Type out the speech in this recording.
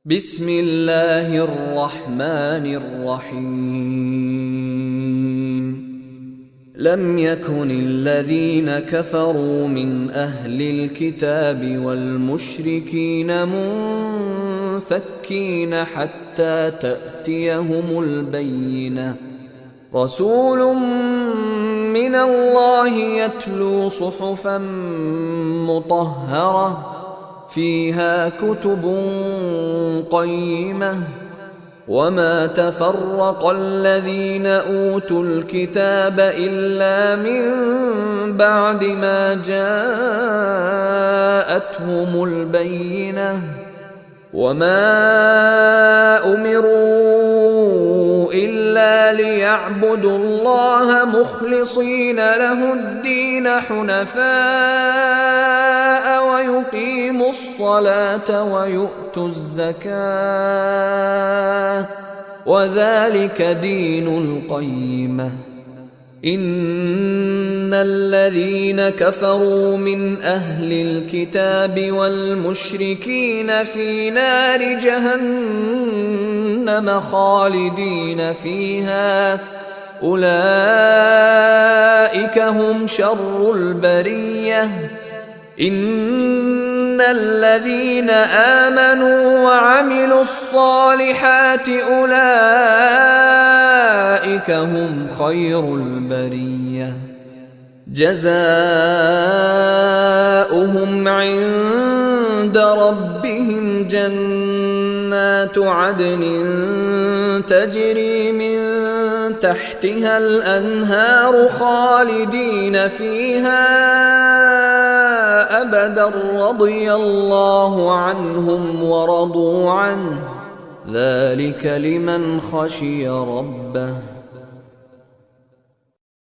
بسم الله الرحمن الرحيم لم يكن الذين كفروا من أهل الكتاب والمشركين منفكين حتى تأتيهم البينة رسول من الله يتلو صحفا مطهرة فيها كتب قيمة وما تفرق الذين أوتوا الكتاب إلا من بعد ما جاءتهم البينة وما أمروا إلا ليعبدوا الله مخلصين له الدين حنفاء ويقيموا الصلاة ويؤتوا الزكاة وذلك دين القيمة إن الذين كفروا من أهل الكتاب والمشركين في نار جهنم خالدين فيها أولئك هم شر البرية إن الذين آمنوا وعملوا الصالحات أولئك هم خير البرية جزاؤهم عند ربهم جنات عدن تجري من تحتها الأنهار خالدين فيها أبدا رضي الله عنهم ورضوا عنه ذلك لمن خشي ربه